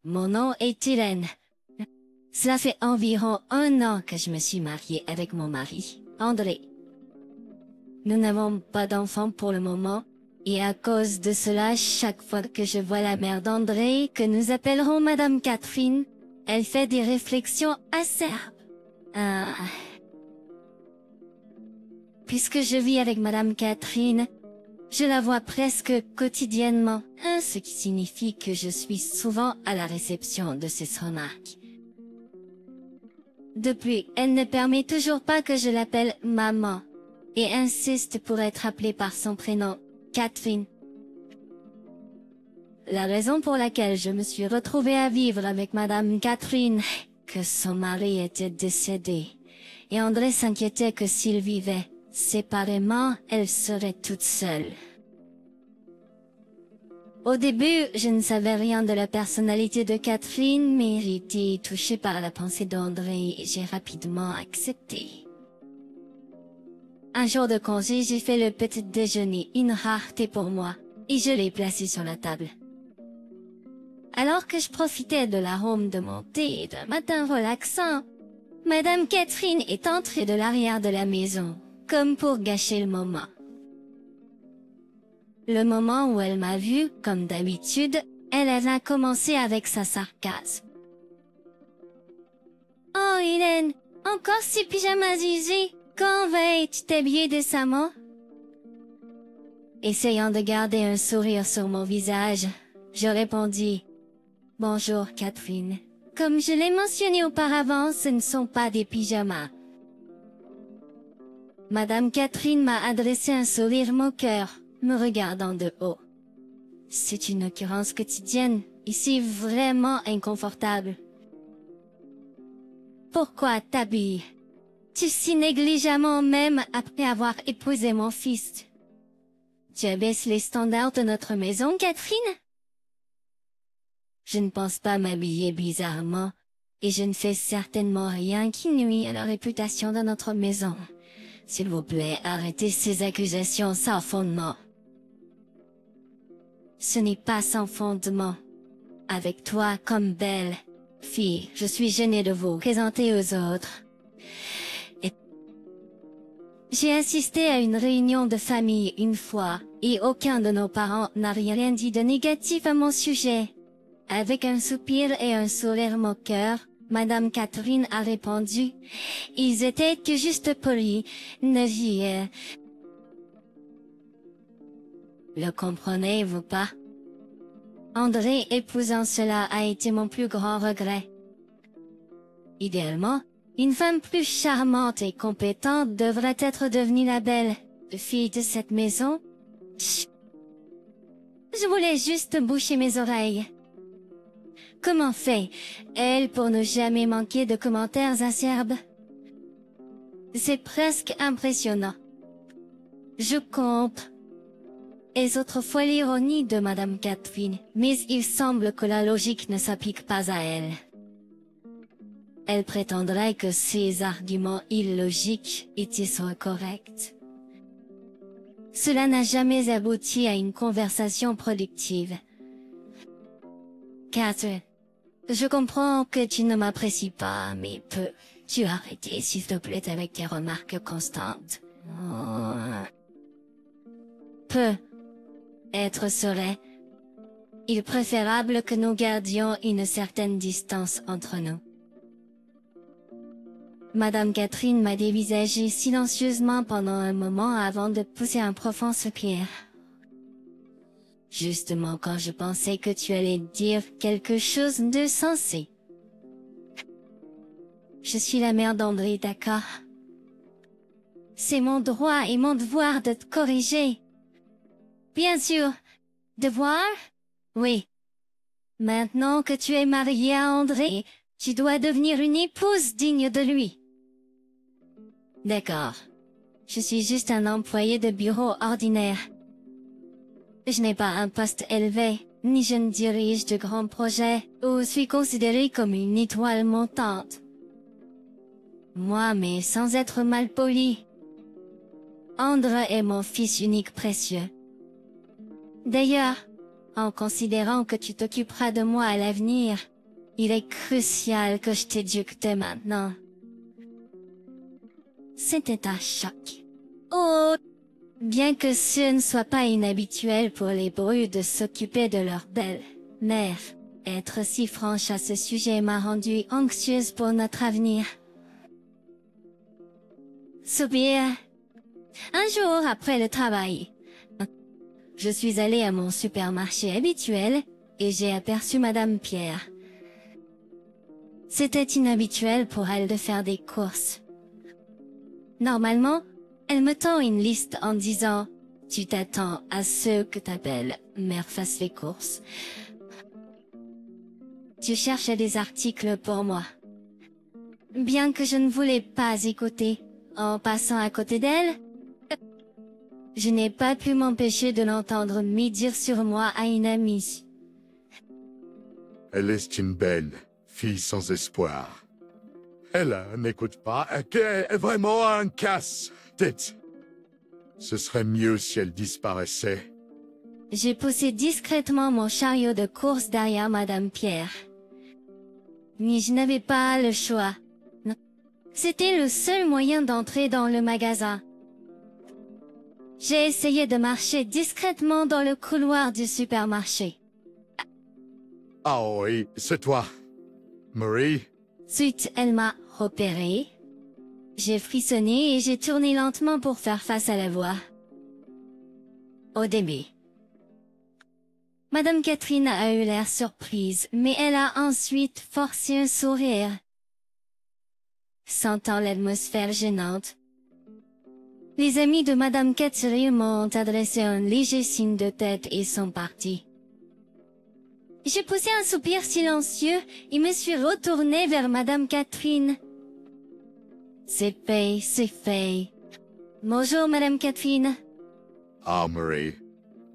Mon nom est Hélène. Cela fait environ 1 an que je me suis mariée avec mon mari, André. Nous n'avons pas d'enfant pour le moment, et à cause de cela, chaque fois que je vois la mère d'André, que nous appellerons Madame Catherine, elle fait des réflexions acerbes. Puisque je vis avec Madame Catherine, je la vois presque quotidiennement, ce qui signifie que je suis souvent à la réception de ses remarques. Depuis, elle ne permet toujours pas que je l'appelle maman, et insiste pour être appelée par son prénom, Catherine. La raison pour laquelle je me suis retrouvée à vivre avec Madame Catherine, que son mari était décédé, et André s'inquiétait que s'ils vivaient séparément, elle serait toute seule. Au début, je ne savais rien de la personnalité de Catherine, mais j'ai été touchée par la pensée d'André et j'ai rapidement accepté. Un jour de congé, j'ai fait le petit déjeuner, une rareté pour moi, et je l'ai placé sur la table. Alors que je profitais de l'arôme de mon thé et d'un matin relaxant, Madame Catherine est entrée de l'arrière de la maison, comme pour gâcher le moment. Le moment où elle m'a vue, comme d'habitude, elle a commencé avec sa sarcasme. « Oh Hélène, encore ces pyjamas usés, quand vas-tu t'habiller décemment ?» Essayant de garder un sourire sur mon visage, je répondis « Bonjour Catherine. Comme je l'ai mentionné auparavant, ce ne sont pas des pyjamas. » Madame Catherine m'a adressé un sourire moqueur, me regardant de haut. C'est une occurrence quotidienne, ici vraiment inconfortable. Pourquoi t'habilles tu si négligemment même après avoir épousé mon fils? Tu abaisses les standards de notre maison, Catherine? Je ne pense pas m'habiller bizarrement, et je ne fais certainement rien qui nuit à la réputation de notre maison. S'il vous plaît, arrêtez ces accusations sans fondement. Ce n'est pas sans fondement. Avec toi comme belle fille, je suis gênée de vous présenter aux autres. J'ai assisté à une réunion de famille une fois, et aucun de nos parents n'a rien dit de négatif à mon sujet. Avec un soupir et un sourire moqueur, Madame Catherine a répondu, « Ils étaient que juste polis, ne riez. » Le comprenez-vous pas? André épousant cela a été mon plus grand regret. Idéalement, une femme plus charmante et compétente devrait être devenue la belle fille de cette maison. Chut. Je voulais juste boucher mes oreilles. Comment fait-elle pour ne jamais manquer de commentaires acerbes? C'est presque impressionnant. Je compte. Et autrefois l'ironie de Madame Catherine, mais il semble que la logique ne s'applique pas à elle. Elle prétendrait que ses arguments illogiques étaient corrects. Cela n'a jamais abouti à une conversation productive. Catherine, je comprends que tu ne m'apprécies pas, mais peux-tu arrêter s'il te plaît avec tes remarques constantes? Peut-être serait-il préférable que nous gardions une certaine distance entre nous. Madame Catherine m'a dévisagé silencieusement pendant un moment avant de pousser un profond soupir. Justement quand je pensais que tu allais dire quelque chose de sensé. Je suis la mère d'André, d'accord? C'est mon droit et mon devoir de te corriger. Bien sûr. Devoir? Oui. Maintenant que tu es mariée à André, tu dois devenir une épouse digne de lui. D'accord. Je suis juste un employé de bureau ordinaire. Je n'ai pas un poste élevé, ni je ne dirige de grands projets, ou suis considérée comme une étoile montante. Moi, mais sans être mal poli. André est mon fils unique précieux. D'ailleurs, en considérant que tu t'occuperas de moi à l'avenir, Il est crucial que je t'éduque dès maintenant. C'était un choc. Oh! Bien que ce ne soit pas inhabituel pour les brus de s'occuper de leur belle-mère, être si franche à ce sujet m'a rendue anxieuse pour notre avenir. Soupir. Un jour après le travail, je suis allée à mon supermarché habituel et j'ai aperçu Madame Pierre. C'était inhabituel pour elle de faire des courses. Normalement, elle me tend une liste en disant « Tu t'attends à ce que ta belle-mère fasse les courses. Tu cherchais des articles pour moi. » Bien que je ne voulais pas écouter, en passant à côté d'elle, je n'ai pas pu m'empêcher de l'entendre médire sur moi à une amie. Elle est une belle fille sans espoir. Elle n'écoute pas, qu'elle est vraiment un casse-tête. Ce serait mieux si elle disparaissait. J'ai poussé discrètement mon chariot de course derrière Madame Pierre. Mais je n'avais pas le choix. Non. C'était le seul moyen d'entrer dans le magasin. J'ai essayé de marcher discrètement dans le couloir du supermarché. Ah oui, c'est toi, Marie. Ensuite, elle m'a repéré. J'ai frissonné et j'ai tourné lentement pour faire face à la voix. Au début, Madame Catherine a eu l'air surprise, mais elle a ensuite forcé un sourire. Sentant l'atmosphère gênante, les amis de Madame Catherine m'ont adressé un léger signe de tête et sont partis. J'ai poussé un soupir silencieux et me suis retournée vers Madame Catherine. C'est fait. Bonjour, Madame Catherine. Ah, Marie.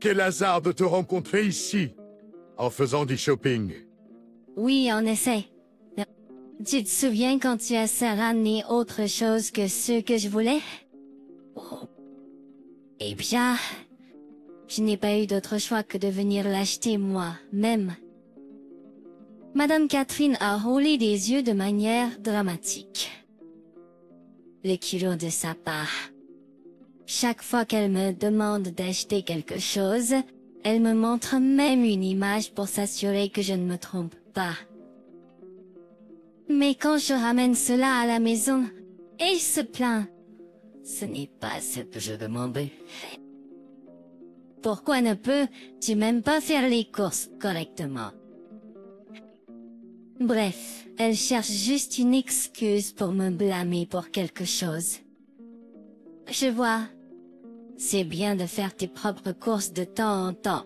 Quel hasard de te rencontrer ici, en faisant du shopping. Oui, en effet. Tu te souviens quand tu as ramené autre chose que ce que je voulais? Oh. Eh bien, je n'ai pas eu d'autre choix que de venir l'acheter moi-même. Madame Catherine a roulé des yeux de manière dramatique. Le kilo de sa part. Chaque fois qu'elle me demande d'acheter quelque chose, elle me montre même une image pour s'assurer que je ne me trompe pas. Mais quand je ramène cela à la maison, elle se plaint. Ce n'est pas ce que je demandais. Pourquoi ne peux-tu même pas faire les courses correctement? Bref, elle cherche juste une excuse pour me blâmer pour quelque chose. Je vois. C'est bien de faire tes propres courses de temps en temps.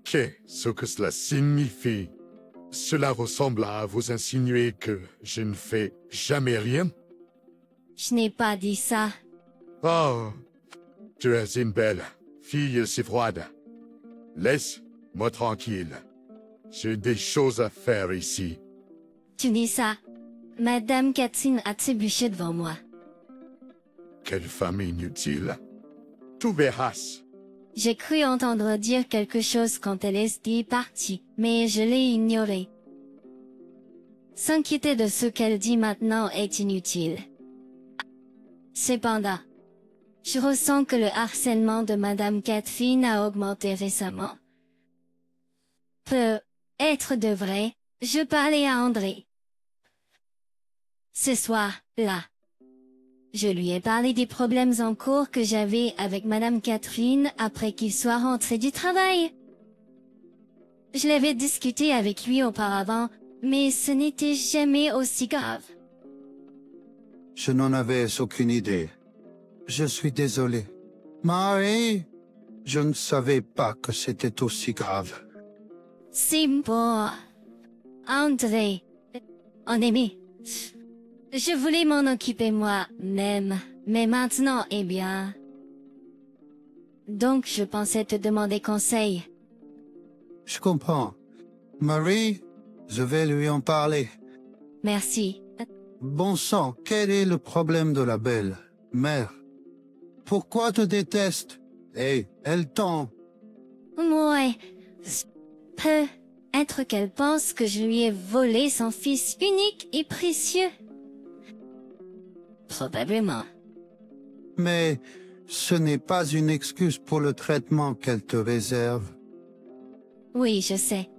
Qu'est-ce que cela signifie? Cela ressemble à vous insinuer que je ne fais jamais rien? Je n'ai pas dit ça. Oh, tu es une belle fille si froide. Laisse-moi tranquille. J'ai des choses à faire ici. Tu dis ça. Madame Catherine a trébuché devant moi. Quelle femme inutile. Tu verras. J'ai cru entendre dire quelque chose quand elle est partie, mais je l'ai ignoré. S'inquiéter de ce qu'elle dit maintenant est inutile. Cependant, je ressens que le harcèlement de Madame Catherine a augmenté récemment. Peut-être de vrai, je parlais à André. Ce soir-là, je lui ai parlé des problèmes en cours que j'avais avec Madame Catherine après qu'il soit rentré du travail. Je l'avais discuté avec lui auparavant, mais ce n'était jamais aussi grave. Je n'en avais aucune idée. Je suis désolé. Marie, je ne savais pas que c'était aussi grave. C'est bon. André, on aimait. Je voulais m'en occuper moi-même, mais maintenant, eh bien. Donc je pensais te demander conseil. Je comprends. Marie, je vais lui en parler. Merci. Bon sang, quel est le problème de la belle mère? Pourquoi te déteste? Et elle t'en... Ouais. être qu'elle pense que je lui ai volé son fils unique et précieux. Probablement. Mais ce n'est pas une excuse pour le traitement qu'elle te réserve. Oui, je sais.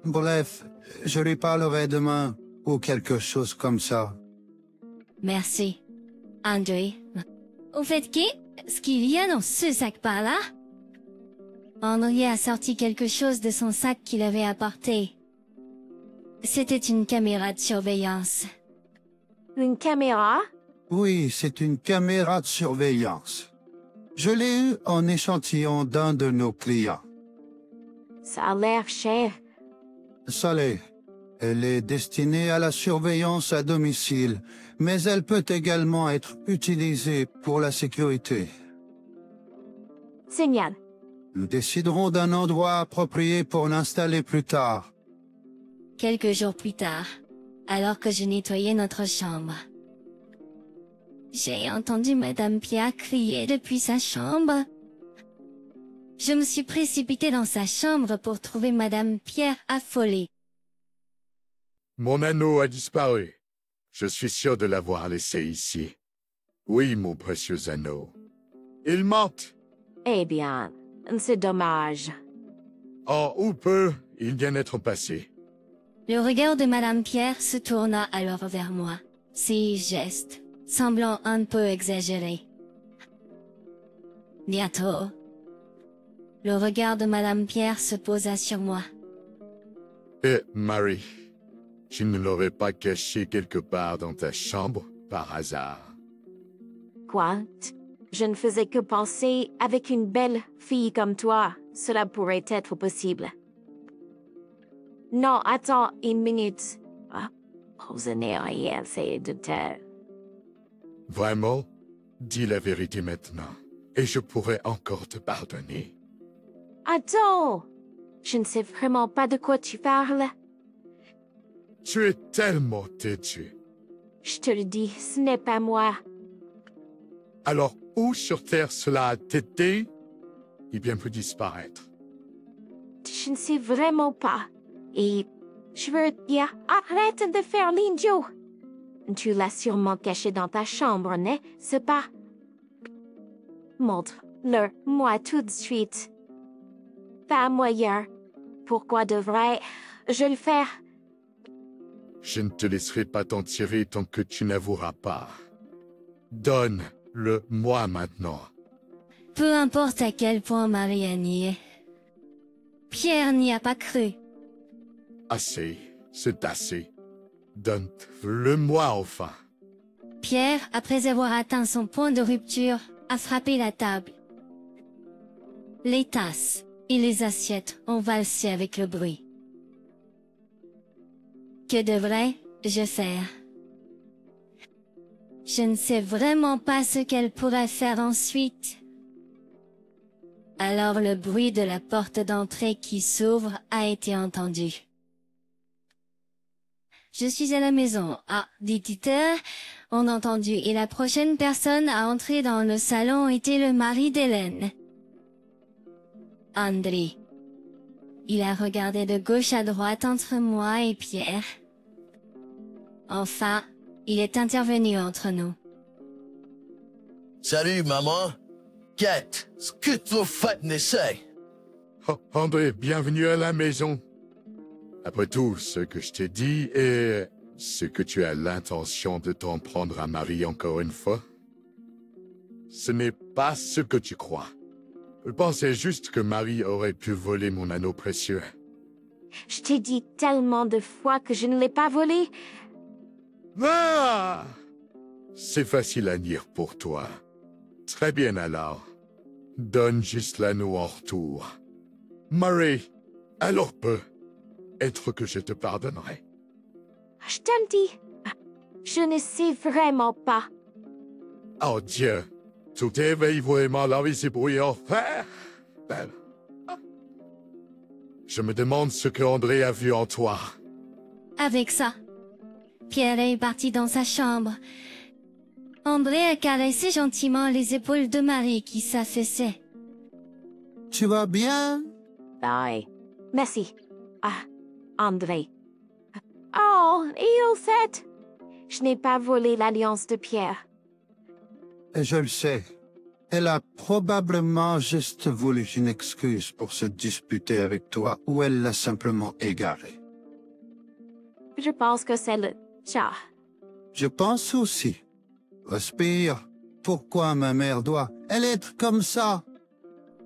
Bref, je lui parlerai demain, ou quelque chose comme ça. Merci. André. Au fait ce qu'il y a dans ce sac par là? André a sorti quelque chose de son sac qu'il avait apporté. C'était une caméra de surveillance. Une caméra? Oui, c'est une caméra de surveillance. Je l'ai eue en échantillon d'un de nos clients. Ça a l'air cher. Ça l'est. Elle est destinée à la surveillance à domicile, mais elle peut également être utilisée pour la sécurité. Génial. Nous déciderons d'un endroit approprié pour l'installer plus tard. Quelques jours plus tard, alors que je nettoyais notre chambre, j'ai entendu Madame Pierre crier depuis sa chambre. Je me suis précipitée dans sa chambre pour trouver Madame Pierre affolée. Mon anneau a disparu. Je suis sûr de l'avoir laissé ici. Oui, mon précieux anneau. Il mente. Eh bien, c'est dommage. Oh, ou peu, il vient d'être passé. Le regard de Madame Pierre se tourna alors vers moi, ses gestes semblant un peu exagérés. Bientôt, le regard de Madame Pierre se posa sur moi. Marie, tu ne l'aurais pas caché quelque part dans ta chambre, par hasard? Quoi? Je ne faisais que penser, avec une belle fille comme toi, cela pourrait être possible. Non, attends une minute. Ah, je n'ai rien fait de tel. Vraiment? Dis la vérité maintenant, et je pourrai encore te pardonner. Attends! Je ne sais vraiment pas de quoi tu parles. Tu es tellement têtu. Je te le dis, ce n'est pas moi. Alors, où sur Terre cela a été? Il bien peut disparaître. Je ne sais vraiment pas. Et je veux dire, arrête de faire l'idiot. Tu l'as sûrement caché dans ta chambre, n'est-ce pas? Montre-le-moi tout de suite. Pas moyen. Pourquoi devrais-je le faire? Je ne te laisserai pas t'en tirer tant que tu n'avoueras pas. Donne-le-moi maintenant. Peu importe à quel point Marie a nié. Pierre n'y a pas cru. Assez, c'est assez. Donne-le-moi enfin. Pierre, après avoir atteint son point de rupture, a frappé la table. Les tasses et les assiettes ont valsé avec le bruit. Que devrais-je faire? Je ne sais vraiment pas ce qu'elle pourrait faire ensuite. Alors le bruit de la porte d'entrée qui s'ouvre a été entendu. Je suis à la maison. Ah, dit Peter, on a entendu, et la prochaine personne à entrer dans le salon était le mari d'Hélène. André. Il a regardé de gauche à droite entre moi et Pierre. Enfin, il est intervenu entre nous. Salut, maman. Qu'est-ce que tu fais ici? Oh, André, bienvenue à la maison. Après tout, ce que je t'ai dit et ce que tu as l'intention de t'en prendre à Marie encore une fois, ce n'est pas ce que tu crois. Je pensais juste que Marie aurait pu voler mon anneau précieux. Je t'ai dit tellement de fois que je ne l'ai pas volé. Ah! C'est facile à dire pour toi. Très bien alors. Donne juste l'anneau en retour. Marie, alors peut-être que je te pardonnerai. Je te le dis. Je ne sais vraiment pas. Oh Dieu, tout est vraiment la vie c'est brouillard. Belle. Je me demande ce que André a vu en toi. Avec ça, Pierre est parti dans sa chambre. André a caressé gentiment les épaules de Marie qui s'affaissait. Tu vas bien? Bye. Merci. Ah, André. Oh, et au fait, je n'ai pas volé l'alliance de Pierre. Et je le sais. Elle a probablement juste voulu une excuse pour se disputer avec toi, ou elle l'a simplement égaré. Je pense que c'est le chat. Je pense aussi. Respire. Pourquoi ma mère doit-elle être comme ça?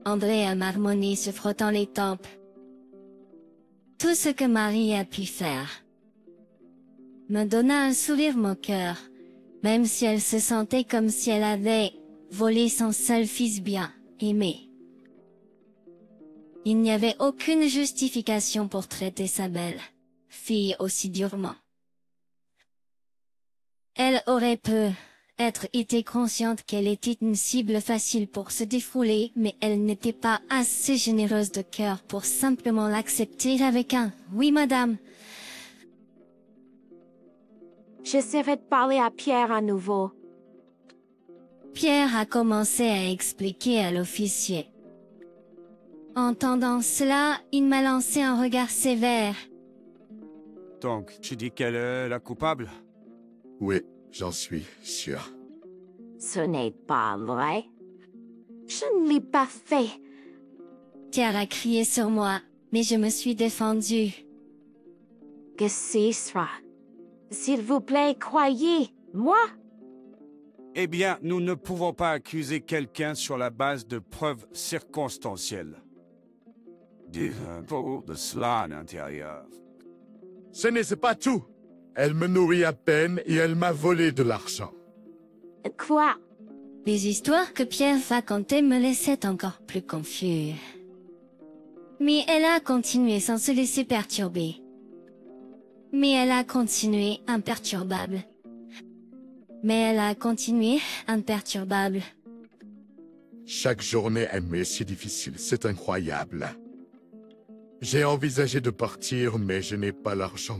André a marmonné se frottant les tempes. Tout ce que Marie a pu faire me donna un sourire moqueur, même si elle se sentait comme si elle avait volé son seul fils bien aimé. Il n'y avait aucune justification pour traiter sa belle fille aussi durement. Elle aurait peut-être été consciente qu'elle était une cible facile pour se défouler, mais elle n'était pas assez généreuse de cœur pour simplement l'accepter avec un « oui madame ». J'essaierai de parler à Pierre à nouveau. Pierre a commencé à expliquer à l'officier. Entendant cela, il m'a lancé un regard sévère. Donc, tu dis qu'elle est la coupable? Oui, j'en suis sûr. Ce n'est pas vrai. Je ne l'ai pas fait. Pierre a crié sur moi, mais je me suis défendue. Que ce sera. S'il vous plaît, croyez-moi. Eh bien, nous ne pouvons pas accuser quelqu'un sur la base de preuves circonstancielles. Dis un peu de cela à l'intérieur. Ce n'est pas tout. Elle me nourrit à peine et elle m'a volé de l'argent. Quoi? Les histoires que Pierre racontait me laissaient encore plus confus. Mais elle a continué sans se laisser perturber. Mais elle a continué imperturbable. Chaque journée est mais si difficile, c'est incroyable. J'ai envisagé de partir, mais je n'ai pas l'argent.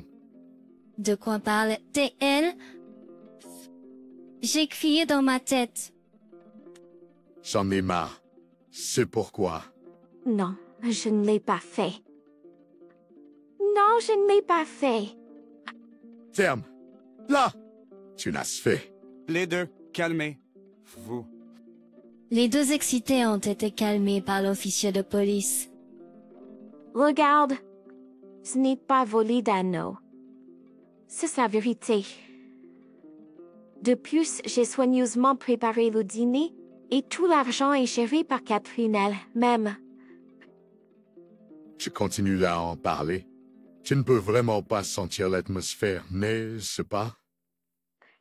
De quoi parle-t-elle? J'ai crié dans ma tête. J'en ai marre. C'est pourquoi. Non, je ne l'ai pas fait. Non, je ne l'ai pas fait. Ferme. Là. Tu l'as fait. Les deux, calmez-vous. Les deux excités ont été calmés par l'officier de police. Regarde, ce n'est pas volé d'anneau. C'est la vérité. De plus, j'ai soigneusement préparé le dîner et tout l'argent est géré par Catherine elle-même. Je continue à en parler. Tu ne peux vraiment pas sentir l'atmosphère, n'est-ce pas?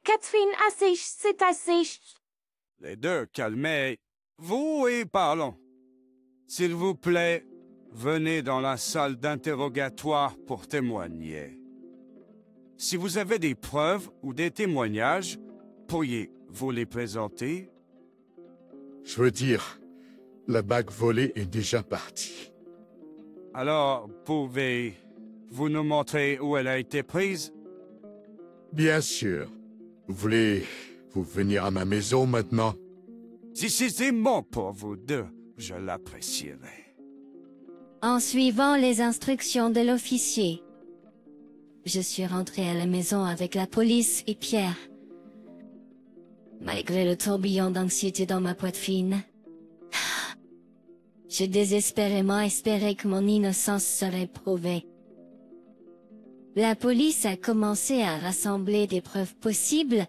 Catherine, assez, c'est assez. Les deux, calmez-vous et parlons. S'il vous plaît, venez dans la salle d'interrogatoire pour témoigner. Si vous avez des preuves ou des témoignages, pourriez-vous les présenter? Je veux dire, la bague volée est déjà partie. Alors, pouvez-vous nous montrer où elle a été prise? Bien sûr. Voulez-vous venir à ma maison maintenant? Si c'est bon pour vous deux, je l'apprécierai. En suivant les instructions de l'officier, je suis rentrée à la maison avec la police et Pierre. Malgré le tourbillon d'anxiété dans ma poitrine, je désespérément espérais que mon innocence serait prouvée. La police a commencé à rassembler des preuves possibles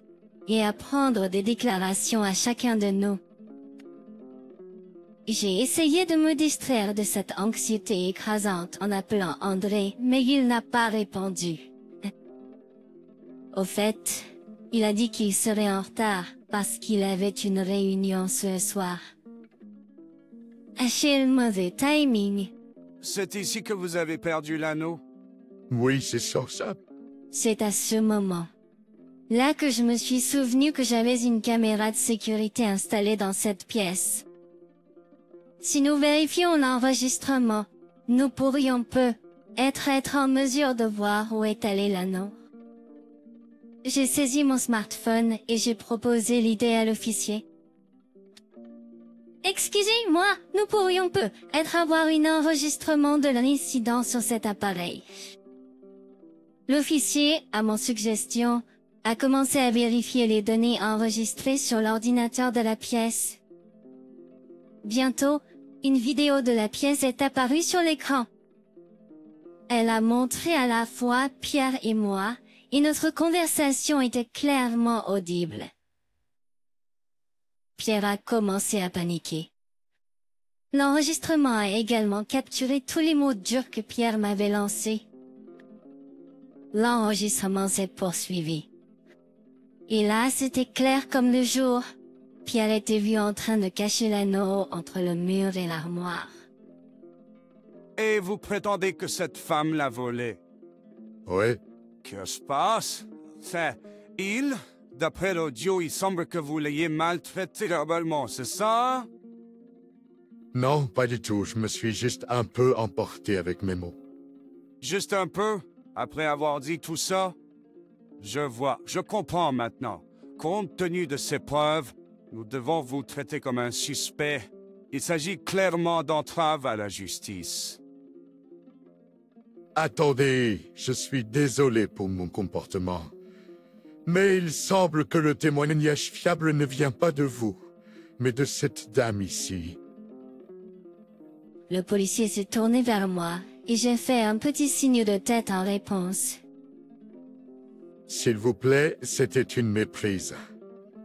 et à prendre des déclarations à chacun de nous. J'ai essayé de me distraire de cette anxiété écrasante en appelant André, mais il n'a pas répondu. Au fait, il a dit qu'il serait en retard parce qu'il avait une réunion ce soir. Quel mauvais timing. C'est ici que vous avez perdu l'anneau? Oui, c'est ça. C'est à ce moment là que je me suis souvenu que j'avais une caméra de sécurité installée dans cette pièce. Si nous vérifions l'enregistrement, nous pourrions peut-être en mesure de voir où est allé l'anneau. J'ai saisi mon smartphone et j'ai proposé l'idée à l'officier. Excusez-moi, nous pourrions peut-être avoir un enregistrement de l'incident sur cet appareil. L'officier, à mon suggestion, a commencé à vérifier les données enregistrées sur l'ordinateur de la pièce. Bientôt, une vidéo de la pièce est apparue sur l'écran. Elle a montré à la fois Pierre et moi, et notre conversation était clairement audible. Pierre a commencé à paniquer. L'enregistrement a également capturé tous les mots durs que Pierre m'avait lancés. L'enregistrement s'est poursuivi. Et là, c'était clair comme le jour. Pierre était vu en train de cacher l'anneau entre le mur et l'armoire. Et vous prétendez que cette femme l'a volé? Ouais, Que se passe? C'est... D'après l'audio, il semble que vous l'ayez maltraité verbalement, c'est ça? non, pas du tout. Je me suis juste un peu emporté avec mes mots. Juste un peu, après avoir dit tout ça? Je vois, je comprends maintenant. Compte tenu de ces preuves, nous devons vous traiter comme un suspect. Il s'agit clairement d'entrave à la justice. Attendez, je suis désolé pour mon comportement. Mais il semble que le témoignage fiable ne vient pas de vous, mais de cette dame ici. Le policier s'est tourné vers moi, et j'ai fait un petit signe de tête en réponse. S'il vous plaît, c'était une méprise.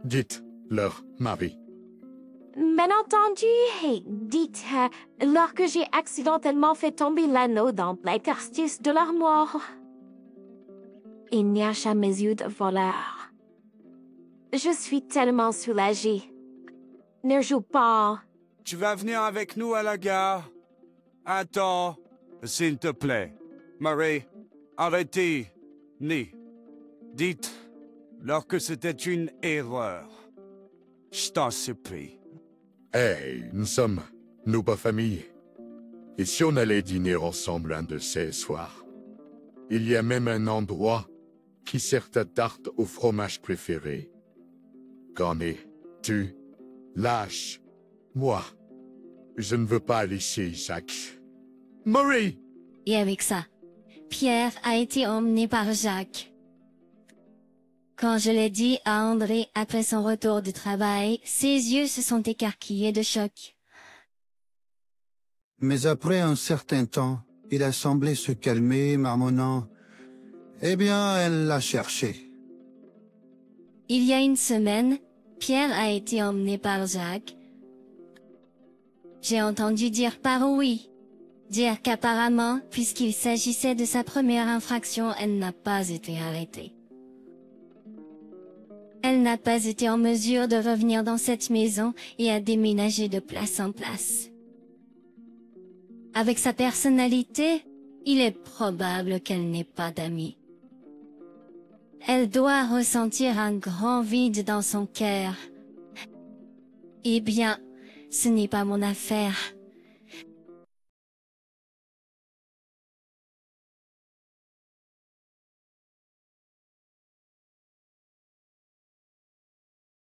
Dites-leur, Marie. Bien entendu, hey, dites, lorsque j'ai accidentellement fait tomber l'anneau dans l'interstice de l'armoire. Il n'y a jamais eu de voleur. Je suis tellement soulagée. Ne joue pas. Tu vas venir avec nous à la gare? Attends, s'il te plaît. Marie, arrêtez. Dites, lorsque c'était une erreur. Je t'en supplie. Hey, nous pas famille. Et si on allait dîner ensemble un de ces soirs? Il y a même un endroit qui sert ta tarte au fromage préféré. Qu'en es-tu? Lâche. Moi, je ne veux pas laisser Jacques. Marie! Et avec ça, Pierre a été emmené par Jacques. Quand je l'ai dit à André après son retour du travail, ses yeux se sont écarquillés de choc. Mais après un certain temps, il a semblé se calmer, marmonnant. Eh bien, elle l'a cherché. Il y a une semaine, Pierre a été emmené par Jacques. J'ai entendu dire par oui. Dire qu'apparemment, puisqu'il s'agissait de sa première infraction, elle n'a pas été arrêtée. Elle n'a pas été en mesure de revenir dans cette maison et a déménagé de place en place. Avec sa personnalité, il est probable qu'elle n'ait pas d'amis. Elle doit ressentir un grand vide dans son cœur. Eh bien, ce n'est pas mon affaire.